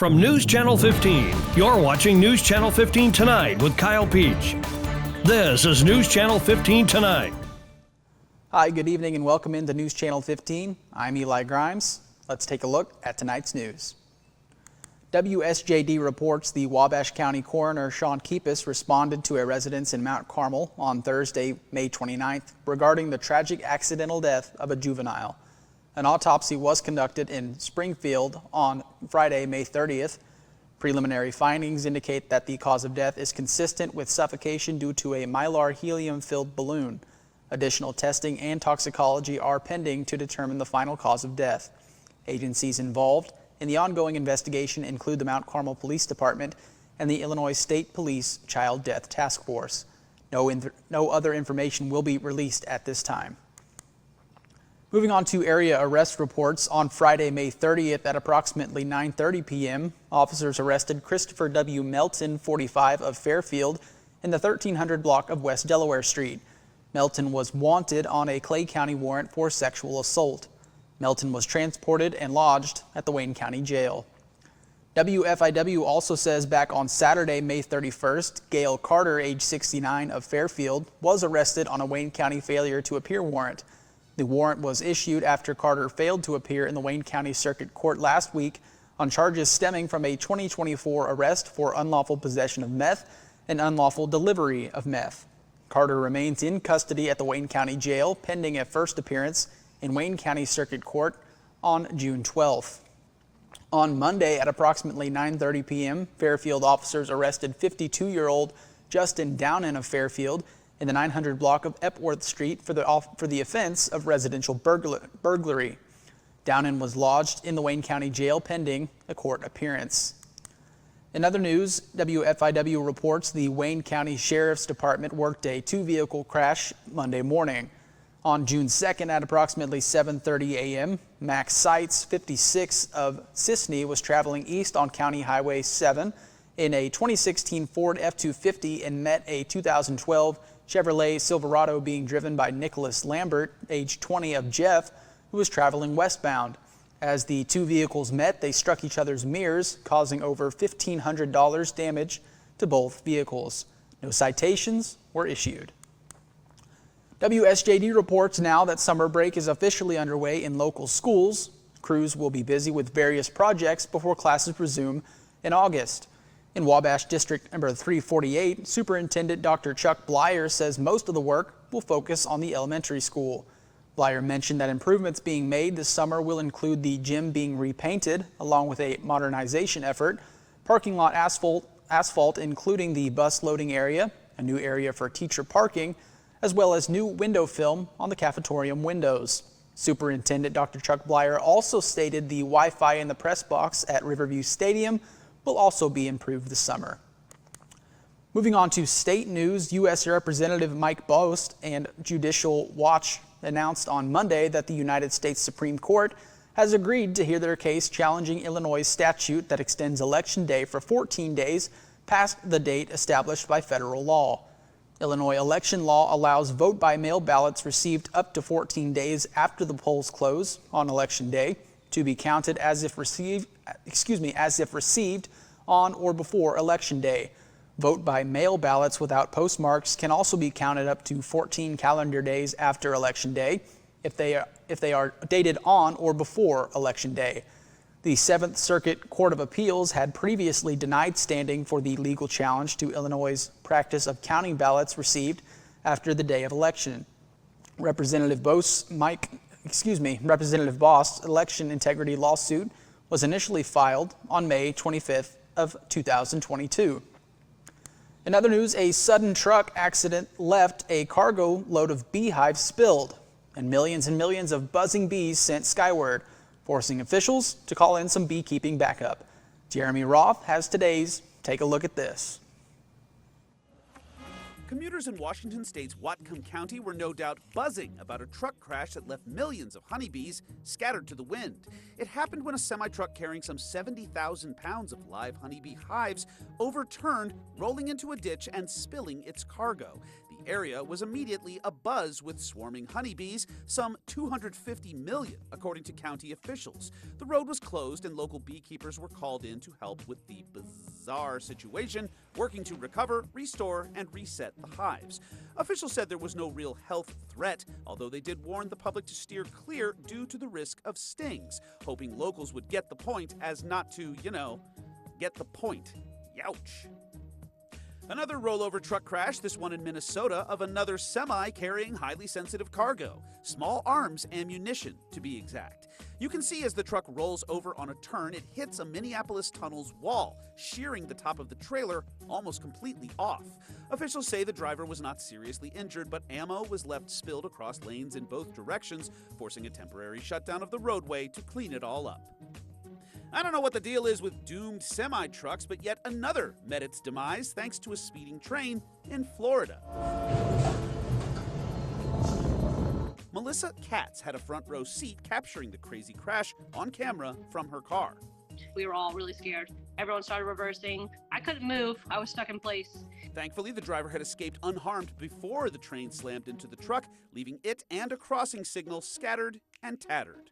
From News Channel 15, you're watching News Channel 15 Tonight with Kyle Peach. This is News Channel 15 Tonight. Hi, good evening and welcome into News Channel 15. I'm Eli Grimes. Let's take a look at tonight's news. WSJD reports the Wabash County Coroner Sean Kepis responded to a residence in Mount Carmel on Thursday, May 29th, regarding the tragic accidental death of a juvenile. An autopsy was conducted in Springfield on Friday, May 30th. Preliminary findings indicate that the cause of death is consistent with suffocation due to a mylar helium-filled balloon. Additional testing and toxicology are pending to determine the final cause of death. Agencies involved in the ongoing investigation include the Mount Carmel Police Department and the Illinois State Police Child Death Task Force. No other information will be released at this time. Moving on to area arrest reports, on Friday, May 30th at approximately 9:30 p.m., officers arrested Christopher W. Melton, 45, of Fairfield in the 1300 block of West Delaware Street. Melton was wanted on a Clay County warrant for sexual assault. Melton was transported and lodged at the Wayne County Jail. WFIW also says back on Saturday, May 31st, Gail Carter, age 69, of Fairfield, was arrested on a Wayne County failure to appear warrant. The warrant was issued after Carter failed to appear in the Wayne County Circuit Court last week on charges stemming from a 2024 arrest for unlawful possession of meth and unlawful delivery of meth. Carter remains in custody at the Wayne County Jail pending a first appearance in Wayne County Circuit Court on June 12th. On Monday at approximately 9:30 p.m., Fairfield officers arrested 52-year-old Justin Downen of Fairfield in the 900 block of Epworth Street for the offense of residential burglary. Downen was lodged in the Wayne County Jail pending a court appearance. In other news, WFIW reports the Wayne County Sheriff's Department worked a two-vehicle crash Monday morning. On June 2nd at approximately 7:30 a.m., Max Seitz, 56, of Sisney, was traveling east on County Highway 7 in a 2016 Ford F-250 and met a 2012 Chevrolet Silverado being driven by Nicholas Lambert, age 20, of Jeff, who was traveling westbound. As the two vehicles met, they struck each other's mirrors, causing over $1,500 damage to both vehicles. No citations were issued. WSJD reports now that summer break is officially underway in local schools. Crews will be busy with various projects before classes resume in August. In Wabash District number 348, Superintendent Dr. Chuck Blyer says most of the work will focus on the elementary school. Blyer mentioned that improvements being made this summer will include the gym being repainted, along with a modernization effort, parking lot asphalt including the bus loading area, a new area for teacher parking, as well as new window film on the cafetorium windows. Superintendent Dr. Chuck Blyer also stated the Wi-Fi in the press box at Riverview Stadium will also be improved this summer. Moving on to state news, U.S. Representative Mike Bost and Judicial Watch announced on Monday that the United States Supreme Court has agreed to hear their case challenging Illinois' statute that extends Election Day for 14 days past the date established by federal law. Illinois election law allows vote-by-mail ballots received up to 14 days after the polls close on Election Day to be counted as if received on or before Election Day. Vote-by-mail ballots without postmarks can also be counted up to 14 calendar days after Election Day if they are dated on or before Election Day. The 7th Circuit Court of Appeals had previously denied standing for the legal challenge to Illinois' practice of counting ballots received after the day of election. Representative Bost's election integrity lawsuit was initially filed on May 25th of 2022. In other news, a sudden truck accident left a cargo load of beehives spilled, and millions of buzzing bees sent skyward, forcing officials to call in some beekeeping backup. Jeremy Roth has today's Take a Look at This. Commuters in Washington state's Whatcom County were no doubt buzzing about a truck crash that left millions of honeybees scattered to the wind. It happened when a semi-truck carrying some 70,000 pounds of live honeybee hives overturned, rolling into a ditch and spilling its cargo. The area was immediately abuzz with swarming honeybees, some 250 million, according to county officials. The road was closed and local beekeepers were called in to help with the bizarre situation, working to recover, restore, and reset the hives. Officials said there was no real health threat, although they did warn the public to steer clear due to the risk of stings, hoping locals would get the point as not to, get the point. Youch. Another rollover truck crash, this one in Minnesota, of another semi carrying highly sensitive cargo. Small arms ammunition, to be exact. You can see as the truck rolls over on a turn, it hits a Minneapolis tunnel's wall, shearing the top of the trailer almost completely off. Officials say the driver was not seriously injured, but ammo was left spilled across lanes in both directions, forcing a temporary shutdown of the roadway to clean it all up. I don't know what the deal is with doomed semi-trucks, but yet another met its demise thanks to a speeding train in Florida. Melissa Katz had a front row seat capturing the crazy crash on camera from her car. We were all really scared. Everyone started reversing. I couldn't move. I was stuck in place. Thankfully, the driver had escaped unharmed before the train slammed into the truck, leaving it and a crossing signal scattered and tattered.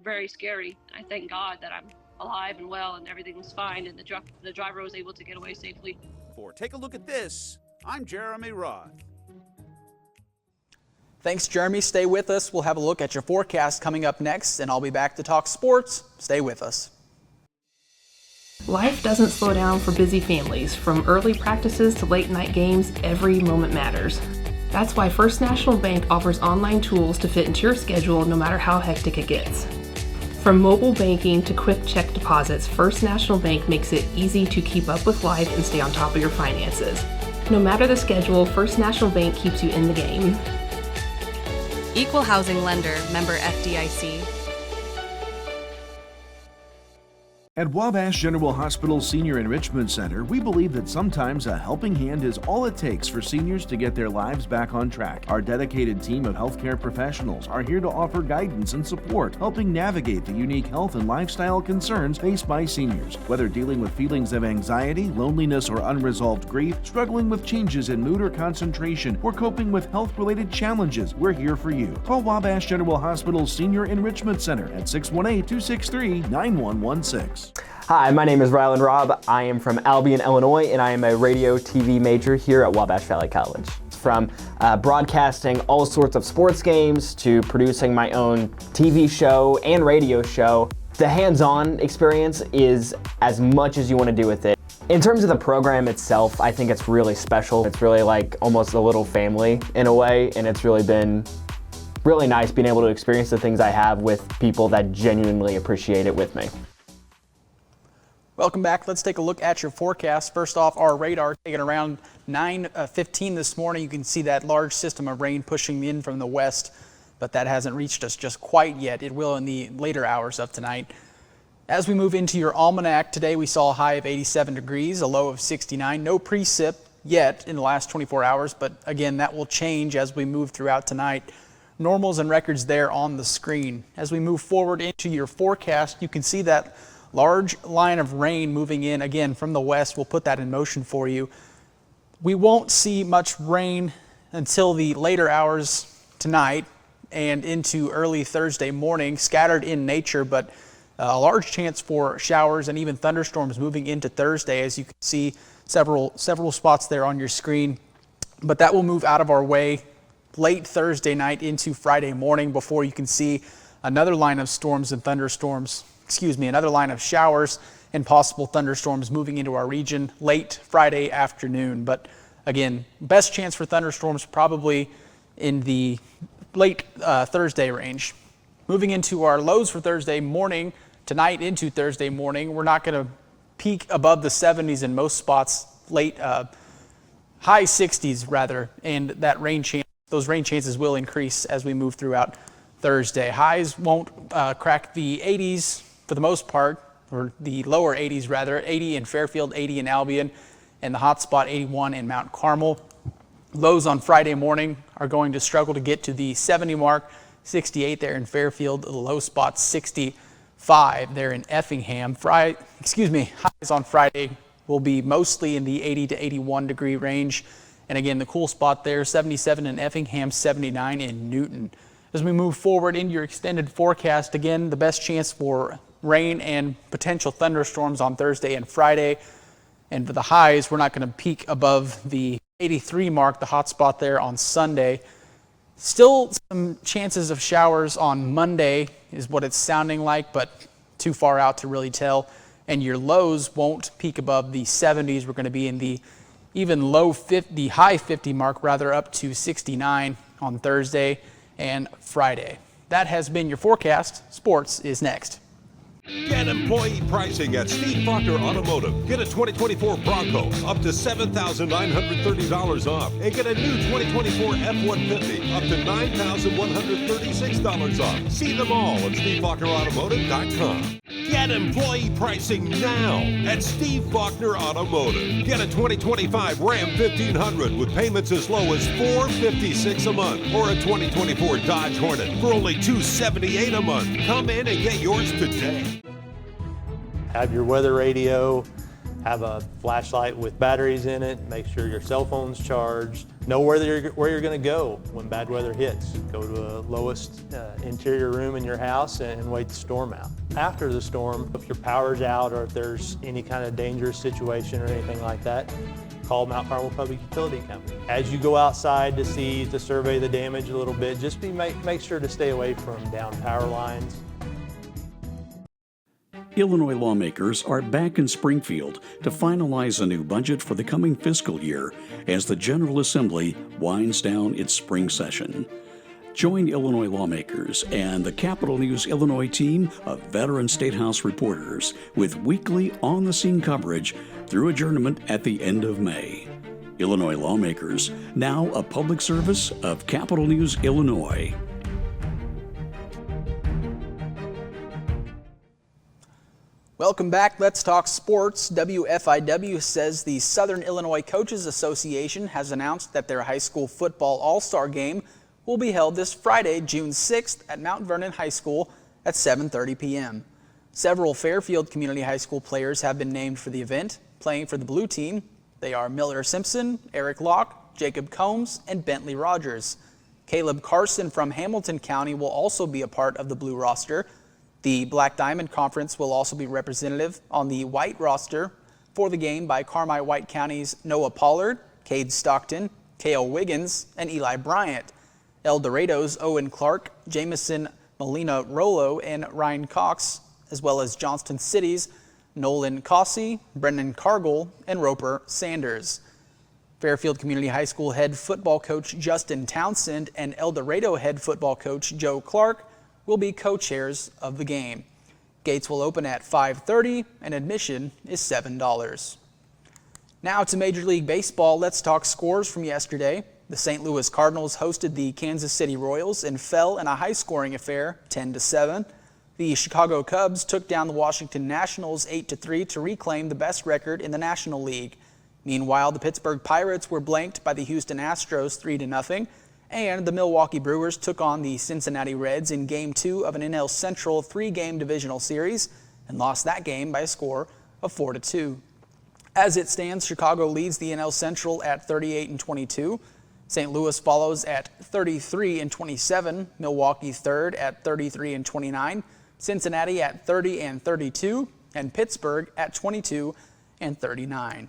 Very scary. I thank God that I'm alive and well and everything was fine and the driver was able to get away safely. For Take a Look at This, I'm Jeremy Roth. Thanks, Jeremy. Stay with us. We'll have a look at your forecast coming up next, and I'll be back to talk sports. Stay with us. Life doesn't slow down for busy families. From early practices to late night games, every moment matters. That's why First National Bank offers online tools to fit into your schedule no matter how hectic it gets. From mobile banking to quick check deposits, First National Bank makes it easy to keep up with life and stay on top of your finances. No matter the schedule, First National Bank keeps you in the game. Equal housing lender, member FDIC. At Wabash General Hospital Senior Enrichment Center, we believe that sometimes a helping hand is all it takes for seniors to get their lives back on track. Our dedicated team of healthcare professionals are here to offer guidance and support, helping navigate the unique health and lifestyle concerns faced by seniors. Whether dealing with feelings of anxiety, loneliness, or unresolved grief, struggling with changes in mood or concentration, or coping with health-related challenges, we're here for you. Call Wabash General Hospital Senior Enrichment Center at 618-263-9116. Hi, my name is Rylan Robb. I am from Albion, Illinois, and I am a radio TV major here at Wabash Valley College. From broadcasting all sorts of sports games to producing my own TV show and radio show, the hands-on experience is as much as you want to do with it. In terms of the program itself, I think it's really special. It's really like almost a little family in a way, and it's really been really nice being able to experience the things I have with people that genuinely appreciate it with me. Welcome back. Let's take a look at your forecast. First off, our radar taking around 9:15 this morning. You can see that large system of rain pushing in from the west, but that hasn't reached us just quite yet. It will in the later hours of tonight. As we move into your almanac today, we saw a high of 87 degrees, a low of 69. No precip yet in the last 24 hours, but again, that will change as we move throughout tonight. Normals and records there on the screen. As we move forward into your forecast, you can see that large line of rain moving in again from the west. We'll put that in motion for you. We won't see much rain until the later hours tonight and into early Thursday morning, scattered in nature, but a large chance for showers and even thunderstorms moving into Thursday, as you can see several spots there on your screen. But that will move out of our way late Thursday night into Friday morning before you can see another line of storms and thunderstorms. Another line of showers and possible thunderstorms moving into our region late Friday afternoon. But again, best chance for thunderstorms probably in the late Thursday range. Moving into our lows for Thursday morning, tonight into Thursday morning, we're not going to peak above the 70s in most spots, high 60s rather, and that those rain chances will increase as we move throughout Thursday. Highs won't crack the 80s for the most part, or the lower 80s rather, 80 in Fairfield, 80 in Albion, and the hot spot 81 in Mount Carmel. Lows on Friday morning are going to struggle to get to the 70 mark. 68 there in Fairfield, the low spot 65 there in Effingham. Highs on Friday will be mostly in the 80 to 81 degree range. And again, the cool spot there, 77 in Effingham, 79 in Newton. As we move forward in your extended forecast, again, the best chance for rain and potential thunderstorms on Thursday and Friday. And for the highs, we're not going to peak above the 83 mark, the hot spot there on Sunday. Still some chances of showers on Monday is what it's sounding like, but too far out to really tell. And your lows won't peak above the 70s. We're going to be in the the high 50 mark, rather, up to 69 on Thursday and Friday. That has been your forecast. Sports is next. Get employee pricing at Steve Faulkner Automotive. Get a 2024 Bronco up to $7,930 off, and get a new 2024 F-150 up to $9,136 off. See them all at SteveFaulknerAutomotive.com. Get employee pricing now at Steve Faulkner Automotive. Get a 2025 Ram 1500 with payments as low as $456 a month, or a 2024 Dodge Hornet for only $278 a month. Come in and get yours today. Have your weather radio, have a flashlight with batteries in it, make sure your cell phone's charged, know where you're going to go when bad weather hits. Go to the lowest interior room in your house and wait the storm out. After the storm, if your power's out or if there's any kind of dangerous situation or anything like that, call Mount Carmel Public Utility Company. As you go outside to survey the damage a little bit, just make sure to stay away from down power lines. Illinois lawmakers are back in Springfield to finalize a new budget for the coming fiscal year as the General Assembly winds down its spring session. Join Illinois lawmakers and the Capital News Illinois team of veteran State House reporters with weekly on-the-scene coverage through adjournment at the end of May. Illinois lawmakers, now a public service of Capital News Illinois. Welcome back. Let's talk sports. WFIW says the Southern Illinois Coaches Association has announced that their high school football all-star game will be held this Friday, June 6th at Mount Vernon High School at 7:30 p.m. Several Fairfield Community High School players have been named for the event. Playing for the blue team, they are Miller Simpson, Eric Locke, Jacob Combs, and Bentley Rogers. Caleb Carson from Hamilton County will also be a part of the blue roster. The Black Diamond Conference will also be representative on the white roster for the game by Carmi-White County's Noah Pollard, Cade Stockton, Kale Wiggins, and Eli Bryant. El Dorado's Owen Clark, Jamison Molina Rollo, and Ryan Cox, as well as Johnston City's Nolan Cossey, Brendan Cargill, and Roper Sanders. Fairfield Community High School head football coach Justin Townsend and El Dorado head football coach Joe Clark will be co-chairs of the game. Gates will open at 5:30 and admission is $7. Now to Major League Baseball, let's talk scores from yesterday. The St. Louis Cardinals hosted the Kansas City Royals and fell in a high-scoring affair, 10-7. The Chicago Cubs took down the Washington Nationals 8-3 to reclaim the best record in the National League. Meanwhile, the Pittsburgh Pirates were blanked by the Houston Astros 3-0. And the Milwaukee Brewers took on the Cincinnati Reds in Game 2 of an NL Central 3-game divisional series and lost that game by a score of 4-2. As it stands, Chicago leads the NL Central at 38-22. St. Louis follows at 33-27. Milwaukee third at 33-29. Cincinnati at 30-32. And Pittsburgh at 22-39.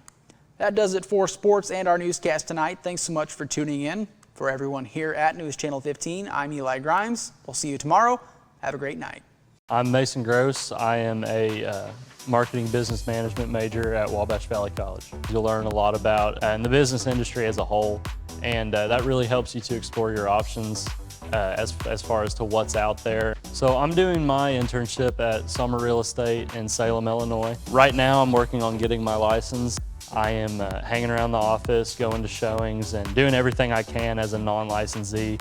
That does it for sports and our newscast tonight. Thanks so much for tuning in. For everyone here at News Channel 15, I'm Eli Grimes. We'll see you tomorrow. Have a great night. I'm Mason Gross. I am a marketing business management major at Wabash Valley College. You'll learn a lot about the business industry as a whole, and that really helps you to explore your options as far as to what's out there. So I'm doing my internship at Summer Real Estate in Salem, Illinois. Right now I'm working on getting my license. I am hanging around the office, going to showings, and doing everything I can as a non-licensee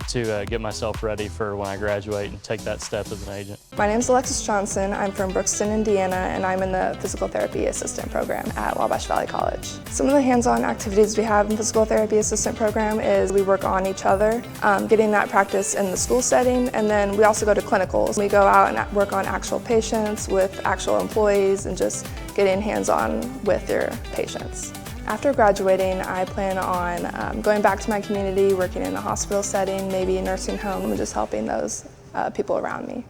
to get myself ready for when I graduate and take that step as an agent. My name is Alexis Johnson. I'm from Brookston, Indiana, and I'm in the Physical Therapy Assistant Program at Wabash Valley College. Some of the hands-on activities we have in the Physical Therapy Assistant Program is we work on each other, getting that practice in the school setting, and then we also go to clinicals. We go out and work on actual patients with actual employees and just getting hands-on with your patients. After graduating, I plan on going back to my community, working in a hospital setting, maybe a nursing home, and just helping those people around me.